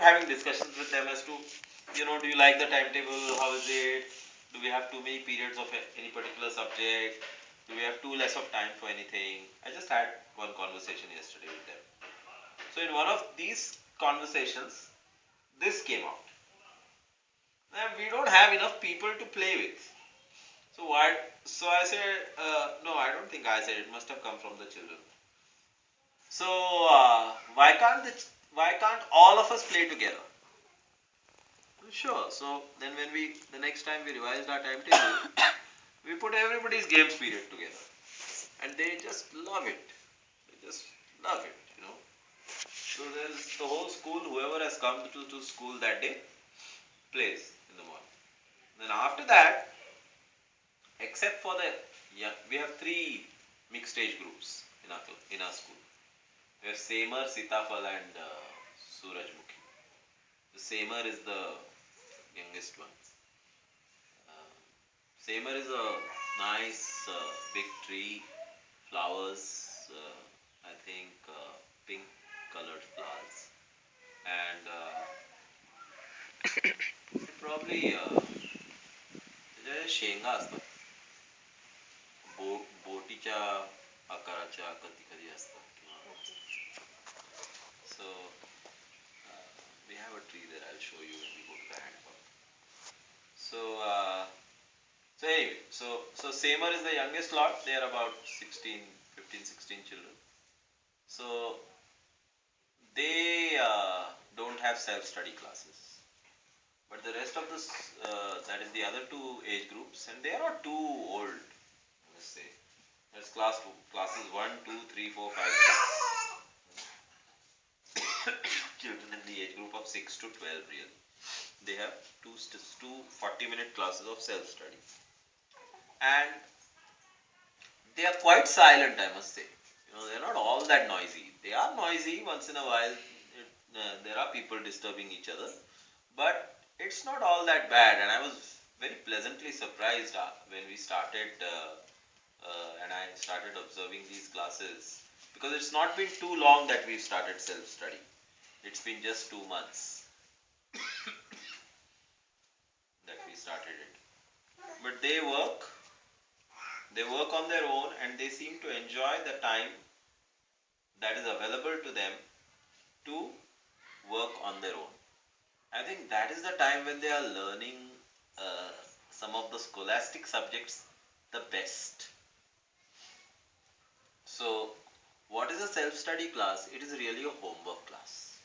having discussions with them as to, do you like the timetable? How is it? Do we have too many periods of any particular subject? Do we have too less of time for anything? I just had one conversation yesterday with them. So in one of these conversations, this came out. That we don't have enough people to play with. So why? So I said, no, I don't think I said it. Must have come from the children. So why can't all of us play together? Sure. So then when the next time we revised our timetable, we put everybody's games period together, and they just love it. They just love it. So there's the whole school. Whoever has come to school that day plays in the morning. Then after that, except for we have three mixed age groups in our school. We have Semer, Sitafal, and Surajmukhi. The Semer is the youngest one. Uh, Semer is a nice big tree, flowers, I think pink colored flowers, and it probably त्याच्या शेंगा असतात बोटीच्या आकाराच्या कधी कधी असतात so we have a tree there. I'll show you when we go to the hand. So anyway, so Samer is the youngest lot. They are about 16, 15, 16 children. So they don't have self-study classes. But the rest of this, that is the other two age groups, and they are not too old, let's say. There's classes 1, 2, 3, 4, 5, 6. Children in the age group of 6 to 12 really. They have two 40-minute classes of self-study. And they are quite silent, I must say. They're not all that noisy. They are noisy once in a while. There are people disturbing each other, but it's not all that bad. And I was very pleasantly surprised when we started and I started observing these classes, because it's not been too long that we've started self-study. It's been just 2 months that we started it. But they work on their own, and they seem to enjoy the time that is available to them to work on their own. I think that is the time when they are learning uh, some of the scholastic subjects the best. So, what is a self-study class? It is really a homework class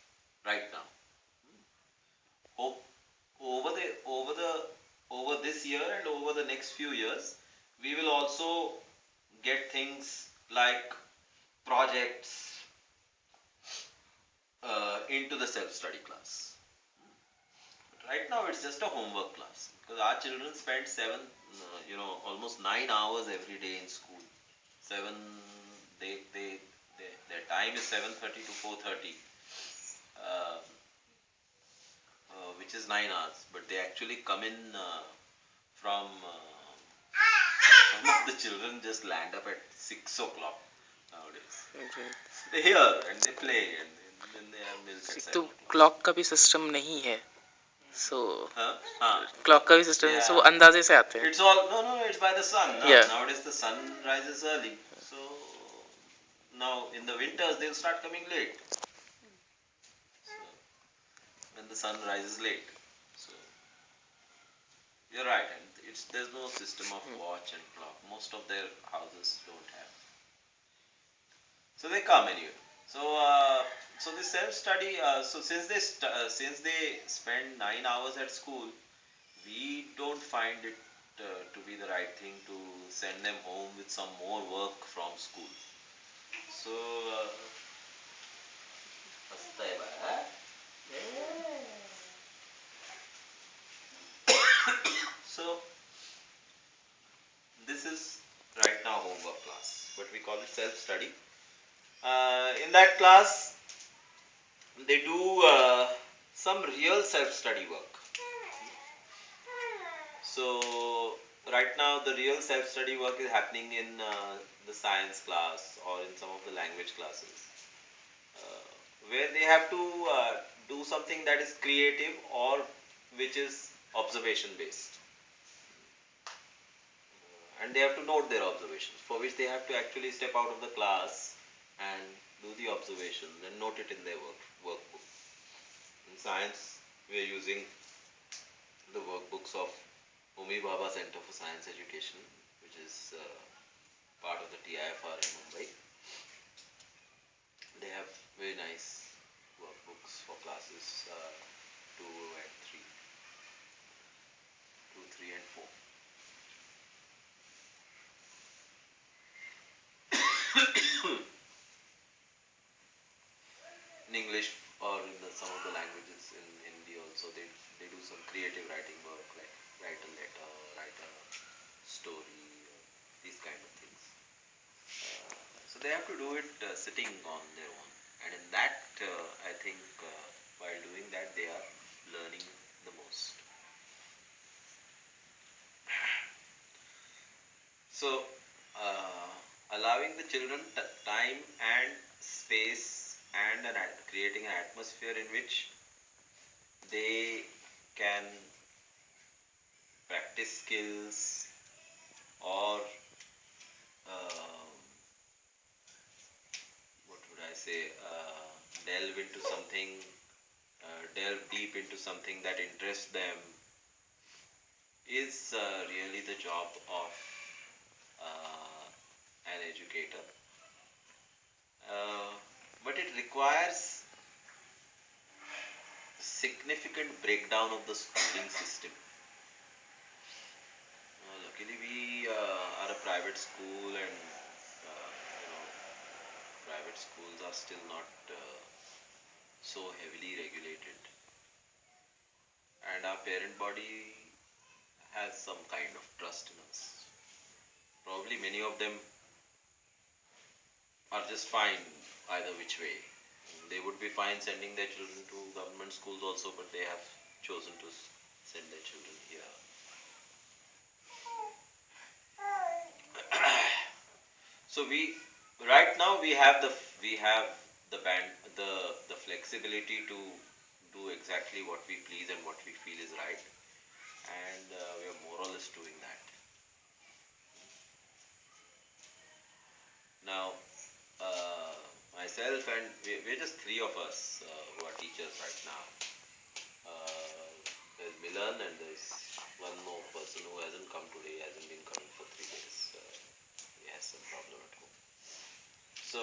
right now. Over the over the over this year and over the next few years, we will also get things like projects into the self-study class. But right now, it's just a homework class, because our children spend almost 9 hours every day in school. Seven, their time is 7:30 to 4:30, uh, which is 9 hours. But they actually come in from some of the children just land up at 6 o'clock nowadays. Okay. They hear and they play, and then they have milk at 7 तो o'clock. Clock का भी system नहीं है सो हाँ clock का भी system है, सो वो अंदाजे से आते हैं. It's all no, it's by the sun. No? Yeah. Nowadays the sun rises early, so now in the winters they'll start coming late. So when the sun rises late, so you're right, and there's no system of watch and clock. Most of their houses don't have. So they come anyway. So so this self-study. So since they spend 9 hours at school, we don't find it to be the right thing to send them home with some more work from school. So so this is right now homework class, but we call it self-study. In that class, they do some real self-study work. So right now the real self-study work is happening in the science class or in some of the language classes, where they have to do something that is creative or which is observation based. And they have to note their observations, for which they have to actually step out of the class and do the observations and note it in their workbook. In science, we are using the workbooks of Homi Bhabha Center for Science Education, which is part of the TIFR in Mumbai. They have very nice workbooks for classes 2 and 3, 2, 3 and 4. In English or in some of the languages in Hindi also, they do some creative writing work, like write a letter, write a story, these kind of things. So they have to do it sitting on their own, and in that I think while doing that they are learning the most. So allowing the children time and space and creating an atmosphere in which they can practice skills or uh, what would I say, delve into something, delve deep into something that interests them is really the job of an educator. Uh, but it requires significant breakdown of the schooling system. Luckily, we are a private school, and private schools are still not so heavily regulated, and our parent body has some kind of trust in us. Probably many of them are just fine either which way. They would be fine sending their children to government schools also, but they have chosen to send their children here. So right now we have the flexibility to do exactly what we please and what we feel is right, and we are more or less doing that. Now, uh, myself and we're just three of us who are teachers right now. There's Milan and there's one more person who hasn't come today, hasn't been coming for 3 days. He has some problem at home. So,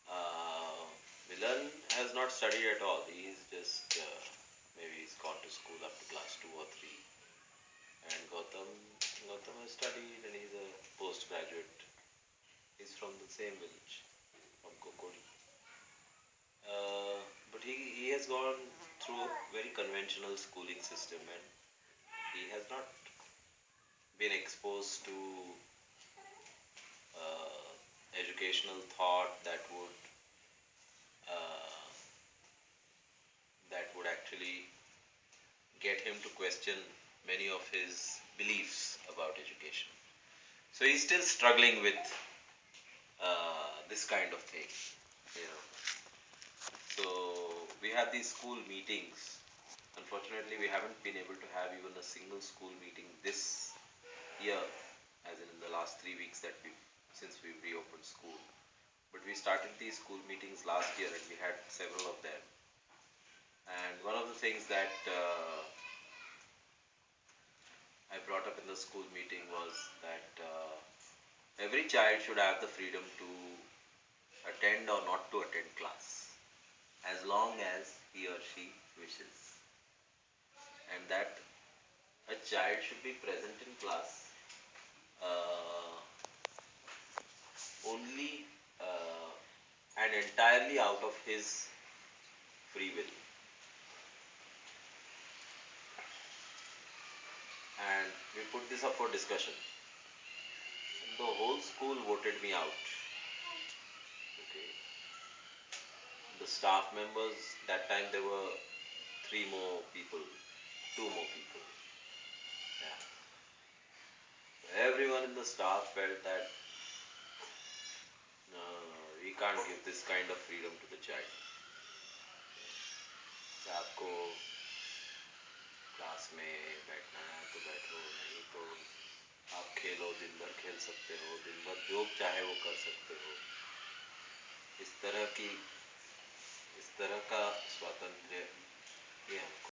uh, Milan has not studied at all. He's just, maybe he's gone to school up to class 2 or 3. And Gautam has studied and he's a postgraduate. He's from the same village, from Kokori. But he has gone through a very conventional schooling system, and he has not been exposed to educational thought uh, that would actually get him to question many of his beliefs about education. So he's still struggling with this kind of thing, you know. So we have these school meetings. Unfortunately, we haven't been able to have even a single school meeting this year, as in the last 3 weeks since we've reopened school. But we started these school meetings last year, and we had several of them. And one of the things that I brought up in the school meeting was that every child should have the freedom to attend or not to attend class, as long as he or she wishes, and that a child should be present in class uh, only and entirely out of his free will. And we put this up for discussion. The whole school voted me out. Okay. The staff members, that time there were three more people, two more people. Yeah. Everyone in the staff felt that we can't give this kind of freedom to the child. आपको class में बैठना है तो बैठो, नहीं तो आप खेलो, दिन भर खेल सकते हो, दिन भर जो चाहे वो कर सकते हो। इस तरह का स्वातंत्र्य ये हमको